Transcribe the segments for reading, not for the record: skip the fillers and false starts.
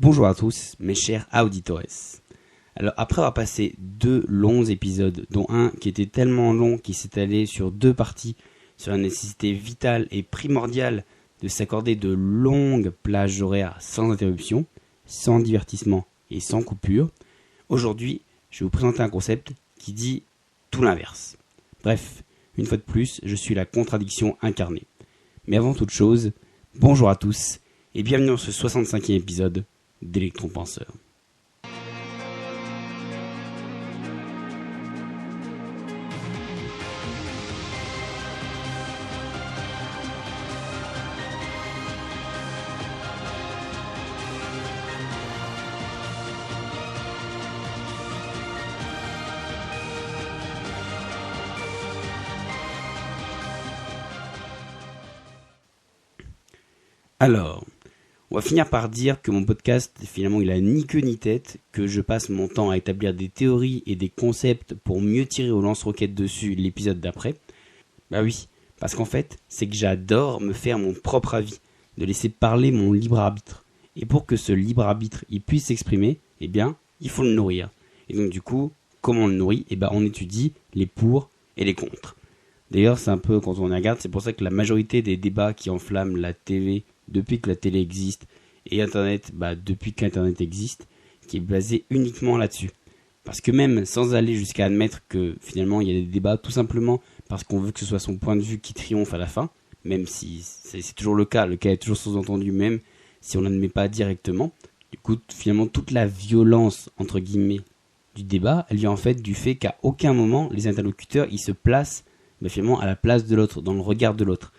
Bonjour à tous, mes chers auditores. Alors après avoir passé 2 longs épisodes, dont un qui était tellement long qu'il s'étalait sur 2 parties, sur la nécessité vitale et primordiale de s'accorder de longues plages horaires sans interruption, sans divertissement et sans coupure, aujourd'hui je vais vous présenter un concept qui dit tout l'inverse. Bref, une fois de plus, je suis la contradiction incarnée. Mais avant toute chose, bonjour à tous et bienvenue dans ce 65e épisode d'Electron Penseur. Alors, on va finir par dire que mon podcast, finalement, il a ni queue ni tête, que je passe mon temps à établir des théories et des concepts pour mieux tirer au lance-roquettes dessus l'épisode d'après. Bah oui, parce qu'en fait, c'est que j'adore me faire mon propre avis, de laisser parler mon libre arbitre. Et pour que ce libre arbitre il puisse s'exprimer, eh bien, il faut le nourrir. Et donc du coup, comment on le nourrit ? Eh ben, on étudie les pour et les contre. D'ailleurs, c'est un peu, quand on regarde, c'est pour ça que la majorité des débats qui enflamment la TV depuis que la télé existe, et Internet, depuis qu'Internet existe, qui est basé uniquement là-dessus. Parce que même sans aller jusqu'à admettre que finalement il y a des débats tout simplement parce qu'on veut que ce soit son point de vue qui triomphe à la fin, même si c'est toujours le cas est toujours sous-entendu même si on n'admet pas directement. Du coup, finalement, toute la violence, entre guillemets, du débat, elle vient en fait du fait qu'à aucun moment les interlocuteurs ils se placent finalement à la place de l'autre, dans le regard de l'autre.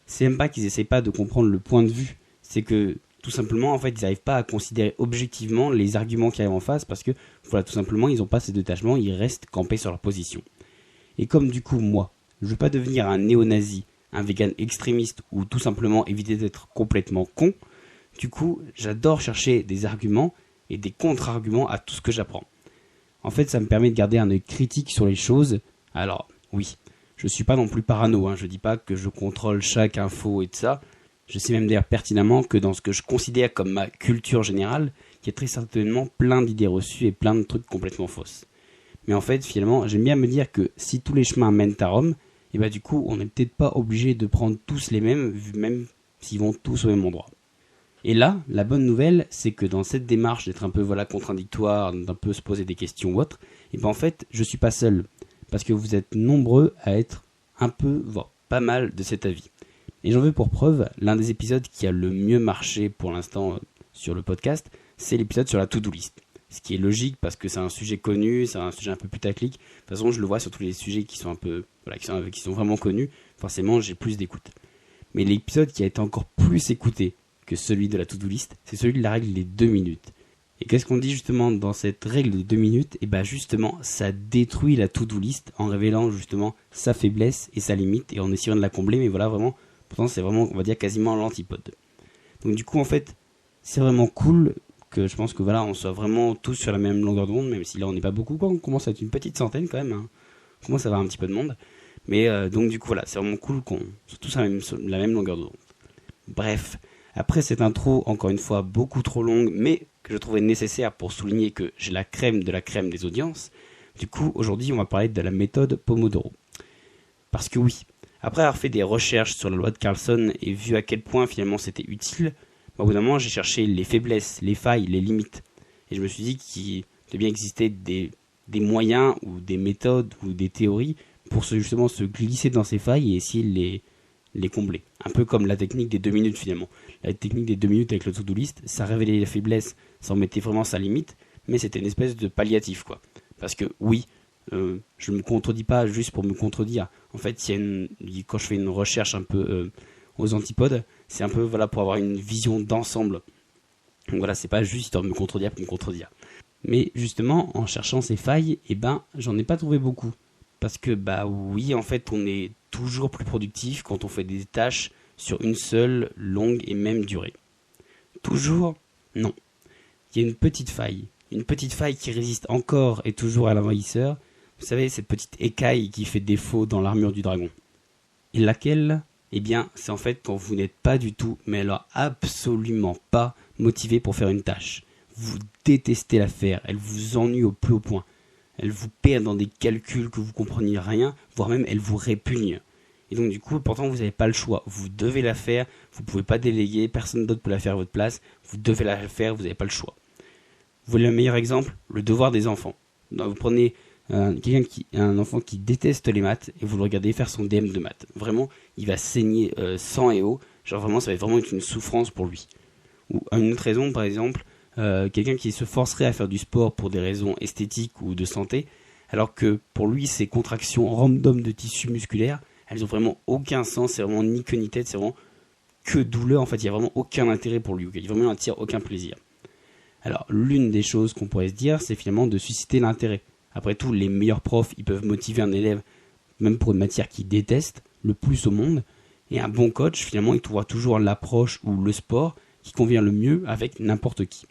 C'est même pas qu'ils essayent pas de comprendre le point de vue, c'est que tout simplement en fait ils n'arrivent pas à considérer objectivement les arguments qui arrivent en face parce que voilà, tout simplement ils n'ont pas ces détachements, ils restent campés sur leur position. Et comme du coup moi, je veux pas devenir un néo-nazi, un vegan extrémiste ou tout simplement éviter d'être complètement con, du coup j'adore chercher des arguments et des contre-arguments à tout ce que j'apprends. En fait ça me permet de garder un œil critique sur les choses. Alors oui, je suis pas non plus parano, je dis pas que je contrôle chaque info et de ça. Je sais même d'ailleurs pertinemment que dans ce que je considère comme ma culture générale, il y a très certainement plein d'idées reçues et plein de trucs complètement fausses. Mais en fait, finalement, j'aime bien me dire que si tous les chemins mènent à Rome, et du coup, on n'est peut-être pas obligé de prendre tous les mêmes, même s'ils vont tous au même endroit. Et là, la bonne nouvelle, c'est que dans cette démarche d'être un peu contradictoire, d'un peu se poser des questions ou autre, en fait, je suis pas seul. Parce que vous êtes nombreux à être un peu, voire pas mal de cet avis. Et j'en veux pour preuve, l'un des épisodes qui a le mieux marché pour l'instant sur le podcast, c'est l'épisode sur la to-do list. Ce qui est logique parce que c'est un sujet connu, c'est un sujet un peu putaclic. De toute façon, je le vois sur tous les sujets qui sont un peu, qui sont vraiment connus. Forcément, j'ai plus d'écoute. Mais l'épisode qui a été encore plus écouté que celui de la to-do list, c'est celui de la règle des 2 minutes. Et qu'est-ce qu'on dit justement dans cette règle de 2 minutes ? Justement, ça détruit la to-do list en révélant justement sa faiblesse et sa limite et en essayant de la combler. Mais voilà, vraiment, pourtant c'est vraiment, on va dire, quasiment l'antipode. Donc du coup, en fait, c'est vraiment cool que je pense que voilà, on soit vraiment tous sur la même longueur d'onde, même si là on n'est pas beaucoup, quoi. On commence à être une petite centaine quand même. On commence à avoir un petit peu de monde. Mais donc du coup, voilà, c'est vraiment cool qu'on soit tous sur la même longueur d'onde. Bref, après cette intro, encore une fois, beaucoup trop longue, mais que je trouvais nécessaire pour souligner que j'ai la crème de la crème des audiences. Du coup, aujourd'hui, on va parler de la méthode Pomodoro. Parce que oui, après avoir fait des recherches sur la loi de Carlson et vu à quel point finalement c'était utile, au bout d'un moment, j'ai cherché les faiblesses, les failles, les limites. Et je me suis dit qu'il devait bien exister des moyens ou des méthodes ou des théories pour justement se glisser dans ces failles et essayer de les combler. Un peu comme la technique des 2 minutes finalement. La technique des 2 minutes avec le to-do list, ça révélait les faiblesses, ça en mettait vraiment sa limite, mais c'était une espèce de palliatif quoi. Parce que oui, je ne me contredis pas juste pour me contredire. En fait, quand je fais une recherche un peu aux antipodes, c'est un peu pour avoir une vision d'ensemble. Donc voilà, c'est pas juste histoire de me contredire pour me contredire. Mais justement, en cherchant ces failles, j'en ai pas trouvé beaucoup. Parce que oui, en fait, on est toujours plus productif quand on fait des tâches sur une seule longue et même durée. Toujours, non. Il y a une petite faille qui résiste encore et toujours à l'envahisseur. Vous savez, cette petite écaille qui fait défaut dans l'armure du dragon. Et laquelle ? C'est en fait quand vous n'êtes pas du tout, mais alors absolument pas, motivé pour faire une tâche. Vous détestez la faire, elle vous ennuie au plus haut point. Elle vous perd dans des calculs que vous compreniez rien, voire même elle vous répugne. Et donc du coup, pourtant vous n'avez pas le choix. Vous devez la faire, vous ne pouvez pas déléguer, personne d'autre peut la faire à votre place. Vous devez la faire, vous n'avez pas le choix. Vous voulez un meilleur exemple ? Le devoir des enfants. Donc, vous prenez un enfant qui déteste les maths et vous le regardez faire son DM de maths. Vraiment, il va saigner sang et eau. Genre vraiment, ça va vraiment être une souffrance pour lui. Ou une autre raison, par exemple, quelqu'un qui se forcerait à faire du sport pour des raisons esthétiques ou de santé, alors que pour lui, ces contractions random de tissu musculaire, elles ont vraiment aucun sens, c'est vraiment ni queue ni tête, c'est vraiment que douleur, en fait, il n'y a vraiment aucun intérêt pour lui, il vraiment n'attire aucun plaisir. Alors, l'une des choses qu'on pourrait se dire, c'est finalement de susciter l'intérêt. Après tout, les meilleurs profs, ils peuvent motiver un élève, même pour une matière qu'il déteste, le plus au monde, et un bon coach, finalement, il trouvera toujours l'approche ou le sport qui convient le mieux avec n'importe qui.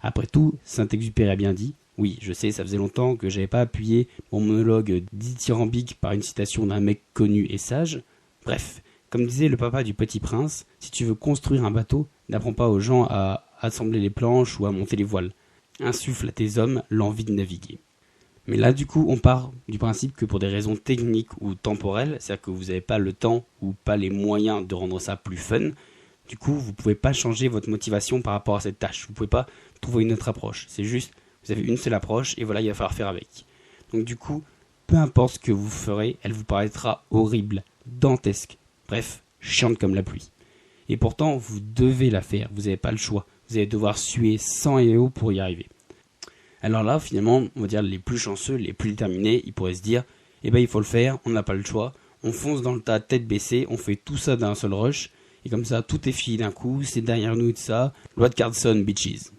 Après tout, Saint-Exupéry a bien dit, oui, je sais, ça faisait longtemps que j'avais pas appuyé mon monologue dithyrambique par une citation d'un mec connu et sage. Bref, comme disait le papa du Petit Prince, si tu veux construire un bateau, n'apprends pas aux gens à assembler les planches ou à monter les voiles. Insuffle à tes hommes l'envie de naviguer. Mais là, du coup, on part du principe que pour des raisons techniques ou temporelles, c'est-à-dire que vous n'avez pas le temps ou pas les moyens de rendre ça plus fun, du coup, vous ne pouvez pas changer votre motivation par rapport à cette tâche. Vous ne pouvez pas trouver une autre approche. C'est juste, vous avez une seule approche et voilà, il va falloir faire avec. Donc du coup, peu importe ce que vous ferez, elle vous paraîtra horrible, dantesque, bref, chiante comme la pluie. Et pourtant, vous devez la faire, vous n'avez pas le choix. Vous allez devoir suer sang et eau pour y arriver. Alors là, finalement, on va dire les plus chanceux, les plus déterminés, ils pourraient se dire, eh ben il faut le faire, on n'a pas le choix, on fonce dans le tas tête baissée, on fait tout ça d'un seul rush, et comme ça, tout est fini d'un coup, c'est derrière nous et tout ça, loi de Carlson, bitches.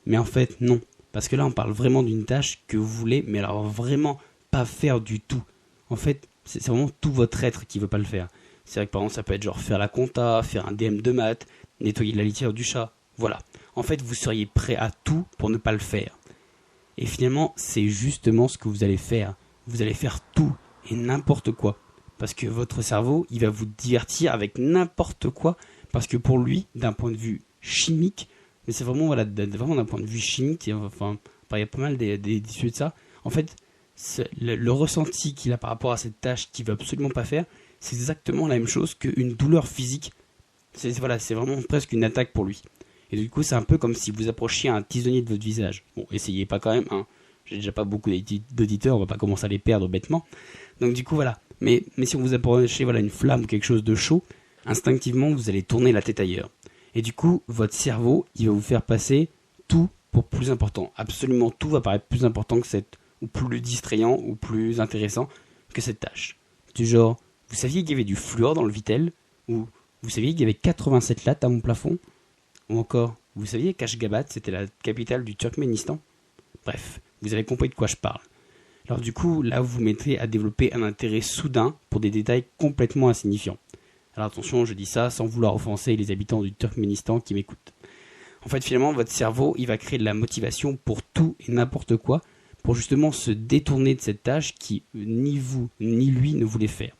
Mais en fait, non. Parce que là, on parle vraiment d'une tâche que vous voulez, mais alors vraiment pas faire du tout. En fait, c'est vraiment tout votre être qui veut pas le faire. C'est vrai que par exemple, ça peut être genre faire la compta, faire un DM de maths, nettoyer la litière du chat. Voilà. En fait, vous seriez prêt à tout pour ne pas le faire. Et finalement, c'est justement ce que vous allez faire. Vous allez faire tout et n'importe quoi. Parce que votre cerveau, il va vous divertir avec n'importe quoi. Parce que pour lui, d'un point de vue chimique, mais c'est vraiment, voilà, vraiment d'un point de vue chimique, enfin, il y a pas mal d'issues de ça. En fait, le ressenti qu'il a par rapport à cette tâche qu'il veut absolument pas faire, c'est exactement la même chose qu'une douleur physique. C'est vraiment presque une attaque pour lui. Et du coup, c'est un peu comme si vous approchiez un tisonnier de votre visage. Bon, essayez pas quand même, hein. J'ai déjà pas beaucoup d'auditeurs, on va pas commencer à les perdre bêtement. Donc du coup, voilà. Mais si on vous approchez une flamme ou quelque chose de chaud, instinctivement, vous allez tourner la tête ailleurs. Et du coup, votre cerveau, il va vous faire passer tout pour plus important. Absolument tout va paraître plus important que ou plus distrayant, ou plus intéressant que cette tâche. Du genre, vous saviez qu'il y avait du fluor dans le Vitel ? Ou vous saviez qu'il y avait 87 lattes à mon plafond ? Ou encore, vous saviez qu'Ashgabat, c'était la capitale du Turkménistan ? Bref, vous avez compris de quoi je parle. Alors du coup, là, vous vous mettez à développer un intérêt soudain pour des détails complètement insignifiants. Alors attention, je dis ça sans vouloir offenser les habitants du Turkménistan qui m'écoutent. En fait, finalement, votre cerveau, il va créer de la motivation pour tout et n'importe quoi, pour justement se détourner de cette tâche qui, ni vous, ni lui, ne voulait faire.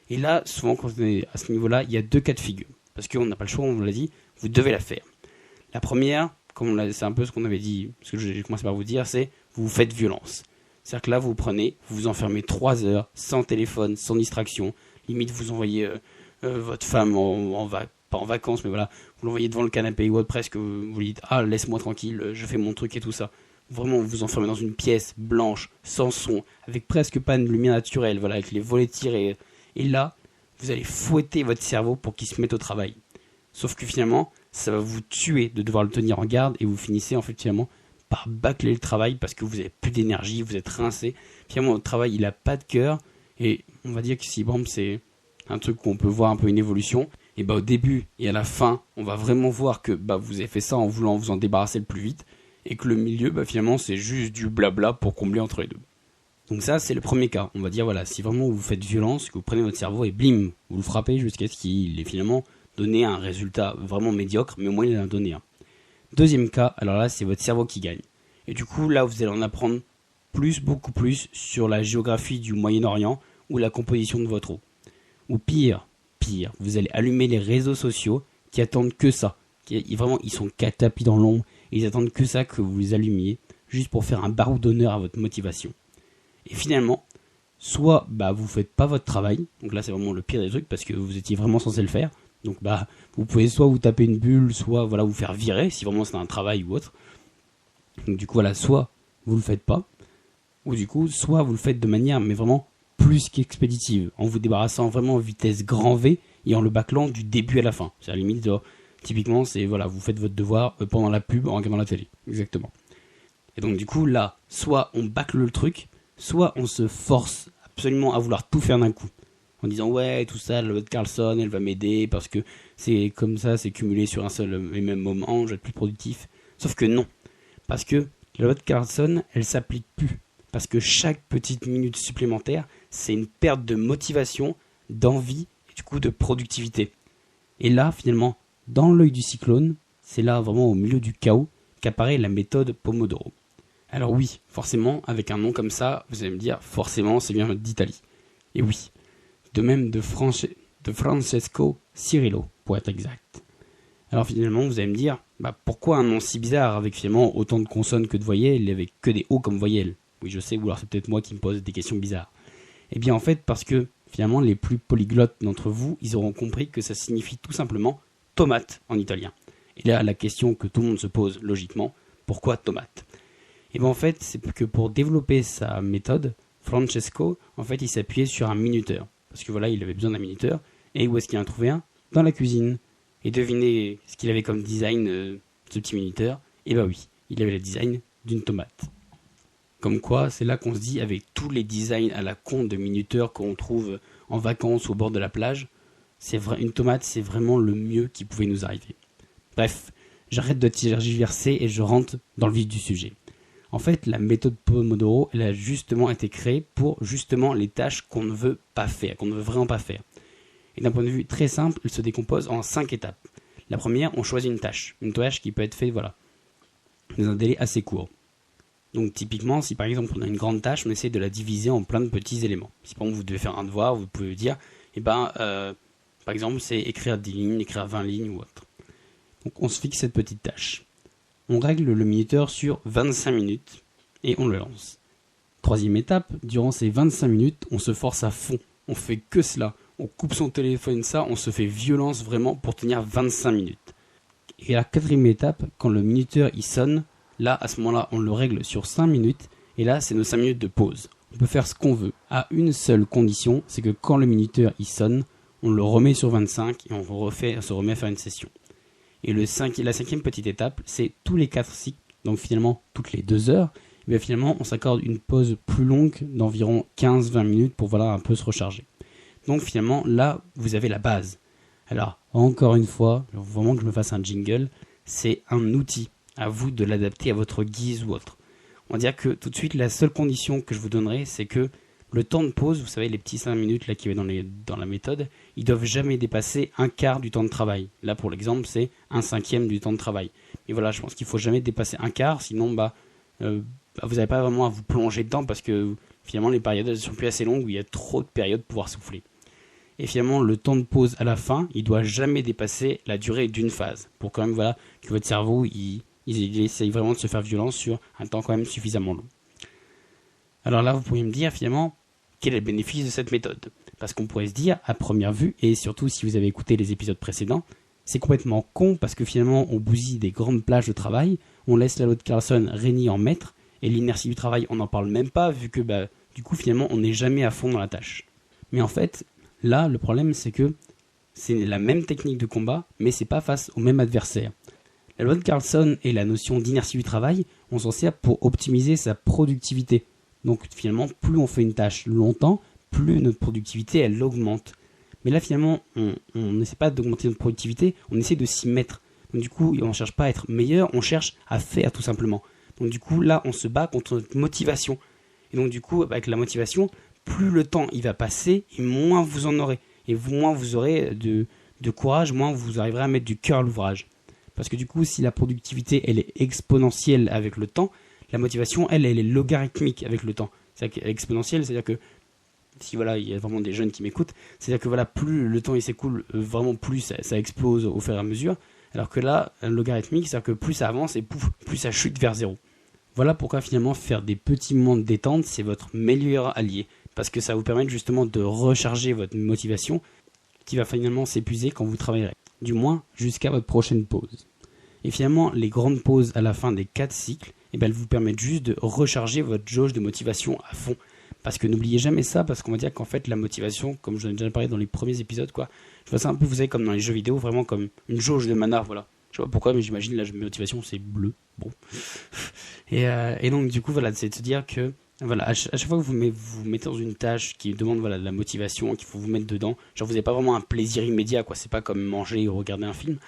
Et là, souvent, quand on est à ce niveau-là, il y a deux cas de figure. Parce qu'on n'a pas le choix, on vous l'a dit, vous devez la faire. La première, c'est un peu ce qu'on avait dit, ce que j'ai commencé par vous dire, c'est vous faites violence. C'est-à-dire que là, vous prenez, vous vous enfermez 3 heures, sans téléphone, sans distraction, limite vous envoyez votre femme pas en vacances, mais voilà, vous l'envoyez devant le canapé ou presque, vous lui dites « Ah, laisse-moi tranquille, je fais mon truc et tout ça ». Vraiment, vous vous enfermez dans une pièce blanche, sans son, avec presque pas de lumière naturelle, voilà, avec les volets tirés. Et là, vous allez fouetter votre cerveau pour qu'il se mette au travail. Sauf que finalement, ça va vous tuer de devoir le tenir en garde et vous finissez en fait finalement par bâcler le travail parce que vous n'avez plus d'énergie, vous êtes rincé. Finalement, votre travail, il n'a pas de cœur. Et on va dire que si, bon, c'est un truc qu'on peut voir un peu une évolution, et bah au début et à la fin, on va vraiment voir que vous avez fait ça en voulant vous en débarrasser le plus vite, et que le milieu, finalement, c'est juste du blabla pour combler entre les deux. Donc ça, c'est le premier cas. On va dire, voilà, si vraiment vous faites violence, que vous prenez votre cerveau et blim, vous le frappez jusqu'à ce qu'il ait finalement donné un résultat vraiment médiocre, mais au moins il en a donné un. Deuxième cas, alors là, c'est votre cerveau qui gagne. Et du coup, là, vous allez en apprendre beaucoup plus sur la géographie du Moyen-Orient ou la composition de votre eau. Ou pire, vous allez allumer les réseaux sociaux qui attendent que ça, Vraiment, ils sont tapis dans l'ombre et ils attendent que ça, que vous les allumiez, juste pour faire un barreau d'honneur à votre motivation. Et finalement, soit vous faites pas votre travail, donc là c'est vraiment le pire des trucs parce que vous étiez vraiment censé le faire. Donc vous pouvez soit vous taper une bulle, soit vous faire virer si vraiment c'est un travail ou autre. Donc du coup soit vous le faites pas, ou du coup soit vous le faites de manière mais vraiment plus qu'expéditive, en vous débarrassant vraiment en vitesse grand V et en le bâclant du début à la fin. C'est à la limite, typiquement c'est vous faites votre devoir pendant la pub en regardant la télé, exactement. Et donc du coup là, soit on bâcle le truc, soit on se force absolument à vouloir tout faire d'un coup. En disant ouais tout ça, la loi de Carlson elle va m'aider parce que c'est comme ça, c'est cumulé sur un seul et même moment, je vais être plus productif. Sauf que non, parce que la loi de Carlson elle s'applique plus. Parce que chaque petite minute supplémentaire, c'est une perte de motivation, d'envie et du coup de productivité. Et là finalement, dans l'œil du cyclone, c'est là vraiment au milieu du chaos qu'apparaît la méthode Pomodoro. Alors oui, forcément, avec un nom comme ça, vous allez me dire, forcément, c'est bien d'Italie. Et oui, de même de Francesco Cirillo, pour être exact. Alors finalement, vous allez me dire, pourquoi un nom si bizarre, avec finalement autant de consonnes que de voyelles, et avec que des O comme voyelles? Oui, je sais, ou alors c'est peut-être moi qui me pose des questions bizarres. Eh bien en fait, parce que finalement, les plus polyglottes d'entre vous, ils auront compris que ça signifie tout simplement tomate en italien. Et là, la question que tout le monde se pose logiquement, pourquoi tomate? Et bien en fait, c'est que pour développer sa méthode, Francesco, en fait, il s'appuyait sur un minuteur. Parce que il avait besoin d'un minuteur. Et où est-ce qu'il en a trouvé un? Dans la cuisine. Et devinez ce qu'il avait comme design, ce petit minuteur. Et oui, il avait le design d'une tomate. Comme quoi, c'est là qu'on se dit, avec tous les designs à la con de minuteurs qu'on trouve en vacances au bord de la plage, une tomate, c'est vraiment le mieux qui pouvait nous arriver. Bref, j'arrête de tergiverser et je rentre dans le vif du sujet. En fait, la méthode Pomodoro, elle a justement été créée pour justement les tâches qu'on ne veut pas faire, qu'on ne veut vraiment pas faire. Et d'un point de vue très simple, elle se décompose en 5 étapes. La première, on choisit une tâche qui peut être faite dans un délai assez court. Donc typiquement, si par exemple on a une grande tâche, on essaie de la diviser en plein de petits éléments. Si par exemple vous devez faire un devoir, vous pouvez dire, par exemple c'est écrire 10 lignes, écrire 20 lignes ou autre. Donc on se fixe cette petite tâche. On règle le minuteur sur 25 minutes et on le lance. Troisième étape, durant ces 25 minutes, on se force à fond. On fait que cela. On coupe son téléphone, on se fait violence vraiment pour tenir 25 minutes. Et la quatrième étape, quand le minuteur il sonne, là à ce moment-là on le règle sur 5 minutes et là c'est nos 5 minutes de pause. On peut faire ce qu'on veut, à une seule condition, c'est que quand le minuteur il sonne, on le remet sur 25 et on se remet à faire une session. Et la cinquième petite étape, c'est tous les 4 cycles, donc finalement toutes les 2 heures, et bien finalement on s'accorde une pause plus longue d'environ 15-20 minutes pour un peu se recharger. Donc finalement là vous avez la base. Alors encore une fois, vraiment que je me fasse un jingle, c'est un outil, à vous de l'adapter à votre guise ou autre. On va dire que tout de suite la seule condition que je vous donnerai, c'est que le temps de pause, vous savez les petits 5 minutes là qui va dans la méthode, ils doivent jamais dépasser un quart du temps de travail. Là pour l'exemple c'est 1/5 du temps de travail. Et je pense qu'il faut jamais dépasser un quart, sinon vous n'avez pas vraiment à vous plonger dedans parce que finalement les périodes elles sont plus assez longues où il y a trop de périodes pour pouvoir souffler. Et finalement le temps de pause à la fin, il doit jamais dépasser la durée d'une phase pour quand même que votre cerveau il essaye vraiment de se faire violence sur un temps quand même suffisamment long. Alors là vous pourriez me dire finalement quel est le bénéfice de cette méthode? Parce qu'on pourrait se dire, à première vue, et surtout si vous avez écouté les épisodes précédents, c'est complètement con parce que finalement on bousille des grandes plages de travail, on laisse la loi de Carlson régner en maître, et l'inertie du travail on n'en parle même pas vu que du coup finalement on n'est jamais à fond dans la tâche. Mais en fait, là le problème c'est que c'est la même technique de combat, mais c'est pas face au même adversaire. La loi de Carlson et la notion d'inertie du travail, on s'en sert pour optimiser sa productivité. Donc finalement, plus on fait une tâche longtemps, plus notre productivité elle augmente. Mais là finalement, on n'essaie pas d'augmenter notre productivité, on essaie de s'y mettre. Donc du coup, on ne cherche pas à être meilleur, on cherche à faire tout simplement. Donc du coup, là, on se bat contre notre motivation. Et donc du coup, avec la motivation, plus le temps il va passer, et moins vous en aurez. Et moins vous aurez de courage, moins vous arriverez à mettre du cœur à l'ouvrage. Parce que du coup, si la productivité elle est exponentielle avec le temps, la motivation, elle est logarithmique avec le temps. C'est-à-dire qu'elle est exponentielle, c'est-à-dire que si il y a vraiment des jeunes qui m'écoutent, c'est-à-dire que plus le temps il s'écoule, vraiment plus ça explose au fur et à mesure. Alors que là, logarithmique, c'est-à-dire que plus ça avance et plus ça chute vers 0. Voilà pourquoi finalement faire des petits moments de détente, c'est votre meilleur allié. Parce que ça va vous permettre justement de recharger votre motivation qui va finalement s'épuiser quand vous travaillerez. Du moins jusqu'à votre prochaine pause. Et finalement, les grandes pauses à la fin des 4 cycles, elles vous permettent juste de recharger votre jauge de motivation à fond. Parce que n'oubliez jamais ça, parce qu'on va dire qu'en fait la motivation, comme je l'ai déjà parlé dans les premiers épisodes, je vois ça un peu, vous savez, comme dans les jeux vidéo, vraiment comme une jauge de mana, voilà. Je sais pas pourquoi, mais j'imagine la motivation c'est bleu, bon. Et donc du coup, voilà, c'est de se dire que, voilà, à chaque fois que vous mettez dans une tâche qui demande de la motivation, qu'il faut vous mettre dedans, genre vous n'avez pas vraiment un plaisir immédiat, quoi, c'est pas comme manger ou regarder un film.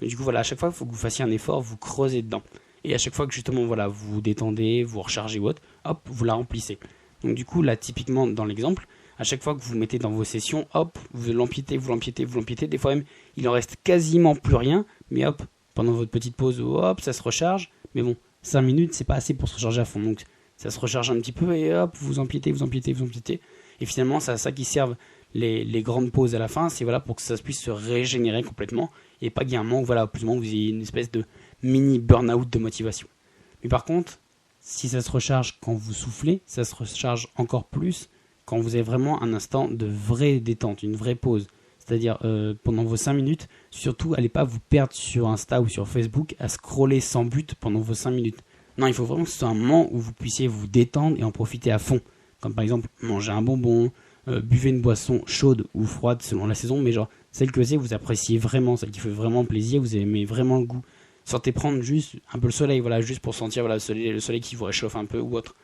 Donc du coup, voilà, à chaque fois qu'il faut que vous fassiez un effort, vous creusez dedans. Et à chaque fois que justement, voilà, vous vous détendez, vous rechargez ou autre, hop, vous la remplissez. Donc du coup, là, typiquement, dans l'exemple, à chaque fois que vous mettez dans vos sessions, hop, vous l'empiétez, des fois même, il en reste quasiment plus rien, mais hop, pendant votre petite pause, hop, ça se recharge, mais bon, 5 minutes, c'est pas assez pour se recharger à fond, donc ça se recharge un petit peu, et hop, vous empiétez, et finalement, c'est à ça qui servent les grandes pauses à la fin, c'est voilà, pour que ça puisse se régénérer complètement, et pas qu'il y ait un moment où, voilà, plus ou moins, vous ayez une espèce de mini burn-out de motivation. Mais par contre, si ça se recharge quand vous soufflez, ça se recharge encore plus quand vous avez vraiment un instant de vraie détente, une vraie pause. C'est-à-dire pendant vos 5 minutes, surtout allez pas vous perdre sur Insta ou sur Facebook à scroller sans but pendant vos 5 minutes. Non, il faut vraiment que ce soit un moment où vous puissiez vous détendre et en profiter à fond. Comme par exemple manger un bonbon, buvez une boisson chaude ou froide selon la saison, mais genre celle que vous appréciez vraiment, celle qui fait vraiment plaisir, vous aimez vraiment le goût. Sortez prendre juste un peu le soleil, voilà, juste pour sentir voilà, le soleil qui vous réchauffe un peu ou autre.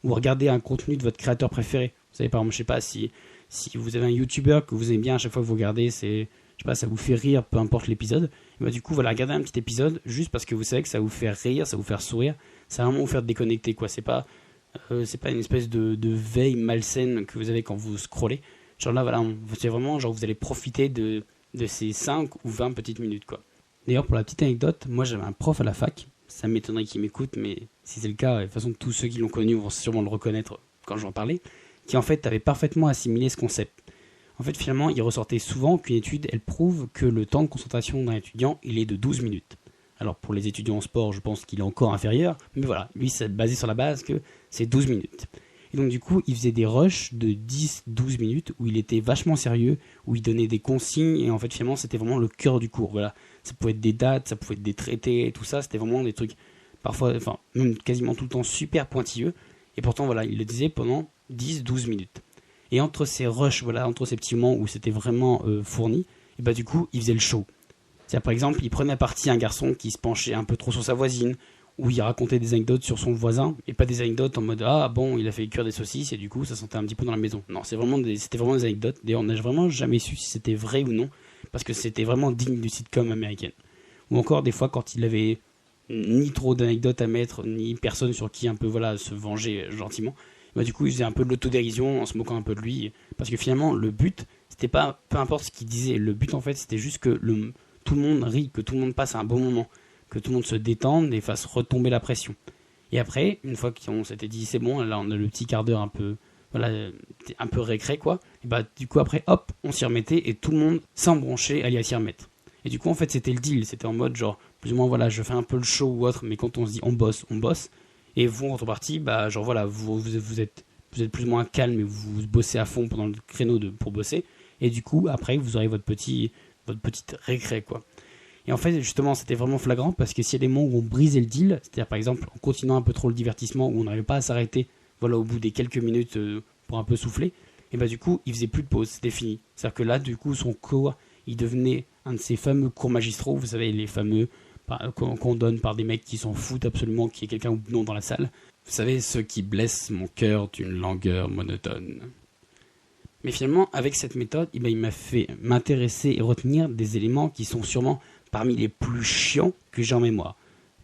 Ou regardez un contenu de votre créateur préféré. Vous savez, par exemple, je sais pas, si vous avez un YouTuber que vous aimez bien, à chaque fois que vous regardez, je sais pas, ça vous fait rire, peu importe l'épisode. Et bah, du coup, voilà, regardez un petit épisode juste parce que vous savez que ça vous fait rire, ça vous fait sourire. Ça va vraiment vous faire déconnecter, quoi. C'est pas une espèce de veille malsaine que vous avez quand vous scrollez. Genre là, voilà, c'est vraiment, genre, vous allez profiter de ces 5 ou 20 petites minutes, quoi. D'ailleurs, pour la petite anecdote, moi j'avais un prof à la fac, ça m'étonnerait qu'il m'écoute, mais si c'est le cas, de toute façon tous ceux qui l'ont connu vont sûrement le reconnaître quand je vais en parler, qui en fait avait parfaitement assimilé ce concept. En fait, finalement, il ressortait souvent qu'une étude, elle prouve que le temps de concentration d'un étudiant, il est de 12 minutes. Alors pour les étudiants en sport, je pense qu'il est encore inférieur, mais voilà, lui c'est basé sur la base que c'est 12 minutes. Et donc du coup, il faisait des rushs de 10-12 minutes où il était vachement sérieux, où il donnait des consignes, et en fait finalement c'était vraiment le cœur du cours, voilà. Ça pouvait être des dates, ça pouvait être des traités, tout ça, c'était vraiment des trucs, parfois, enfin, même quasiment tout le temps super pointilleux, et pourtant, voilà, il le disait pendant 10-12 minutes. Et entre ces rushs, voilà, entre ces petits moments où c'était vraiment fourni, et bah du coup, il faisait le show. C'est-à-dire, par exemple, il prenait à partie un garçon qui se penchait un peu trop sur sa voisine, où il racontait des anecdotes sur son voisin, et pas des anecdotes en mode « Ah bon, il a fait cuire des saucisses, et du coup, ça sentait un petit peu dans la maison. » Non, c'était vraiment des anecdotes. D'ailleurs, on n'a vraiment jamais su si c'était vrai ou non, parce que c'était vraiment digne du sitcom américain. Ou encore des fois quand il avait ni trop d'anecdotes à mettre, ni personne sur qui un peu voilà se venger gentiment, bah du coup il faisait un peu de l'autodérision en se moquant un peu de lui, parce que finalement le but c'était pas, peu importe ce qu'il disait, le but en fait c'était juste que tout le monde rit, que tout le monde passe un bon moment, que tout le monde se détende et fasse retomber la pression. Et après, une fois qu'on s'était dit c'est bon, là on a le petit quart d'heure un peu voilà, un peu récré quoi, et bah du coup après hop, on s'y remettait et tout le monde s'embranchait à s'y remettre. Et du coup en fait c'était le deal, c'était en mode genre plus ou moins voilà, je fais un peu le show ou autre, mais quand on se dit on bosse, et vous en contrepartie, bah genre voilà, vous êtes plus ou moins calme et vous bossez à fond pendant le créneau pour bosser, et du coup après vous aurez votre petite récré quoi. Et en fait justement c'était vraiment flagrant parce que s'il y a des moments où on brisait le deal, c'est-à-dire par exemple en continuant un peu trop le divertissement, où on n'arrivait pas à s'arrêter voilà, au bout des quelques minutes pour un peu souffler, et bah du coup il faisait plus de pause, c'était fini. C'est-à-dire que là du coup son cours il devenait un de ces fameux cours magistraux, vous savez les fameux qu'on donne par des mecs qui s'en foutent absolument qu'il y ait quelqu'un ou non dans la salle. Vous savez, ceux qui blessent mon cœur d'une langueur monotone. Mais finalement, avec cette méthode, il m'a fait m'intéresser et retenir des éléments qui sont sûrement parmi les plus chiants que j'ai en mémoire.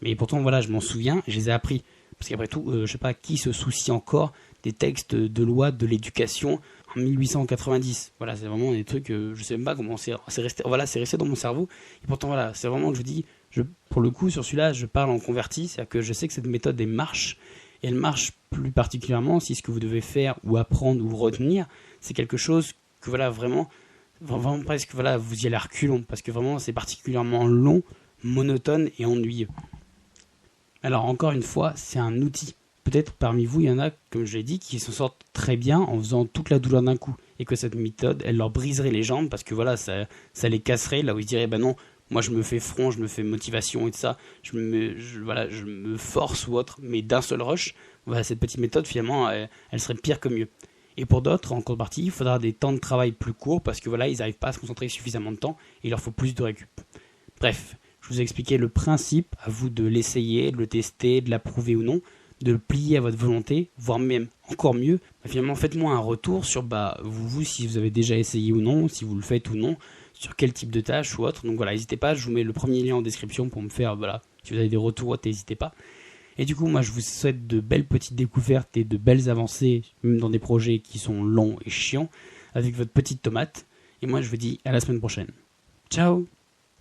Mais pourtant, voilà, je m'en souviens, je les ai appris. Parce qu'après tout, je sais pas qui se soucie encore des textes de loi de l'éducation en 1890. Voilà, c'est vraiment des trucs, je sais même pas comment c'est resté. Voilà, c'est resté dans mon cerveau. Et pourtant, voilà, c'est vraiment, je vous dis, pour le coup, sur celui-là, je parle en converti, c'est-à-dire que je sais que cette méthode, elle marche. Et elle marche plus particulièrement si ce que vous devez faire ou apprendre ou retenir, c'est quelque chose que voilà, vraiment presque, voilà, vous y allez à reculons. Parce que vraiment, c'est particulièrement long monotone et ennuyeux. Alors encore une fois, c'est un outil. Peut-être parmi vous, il y en a, comme je l'ai dit, qui s'en sortent très bien en faisant toute la douleur d'un coup. Et que cette méthode, elle leur briserait les jambes parce que voilà, ça les casserait. Là où ils diraient, bah non, moi je me fais front, je me fais motivation et tout ça. Je me force ou autre, mais d'un seul rush, voilà, cette petite méthode, finalement, elle serait pire que mieux. Et pour d'autres, en contrepartie, il faudra des temps de travail plus courts parce que voilà, ils n'arrivent pas à se concentrer suffisamment de temps et il leur faut plus de récup. Bref, je vous ai expliqué le principe, à vous de l'essayer, de le tester, de l'approuver ou non, de le plier à votre volonté, voire même encore mieux, finalement faites-moi un retour sur vous si vous avez déjà essayé ou non, si vous le faites ou non, sur quel type de tâche ou autre. Donc voilà, n'hésitez pas, je vous mets le premier lien en description pour me faire, si vous avez des retours, n'hésitez pas. Et du coup, moi je vous souhaite de belles petites découvertes et de belles avancées, même dans des projets qui sont longs et chiants, avec votre petite tomate. Et moi je vous dis à la semaine prochaine. Ciao!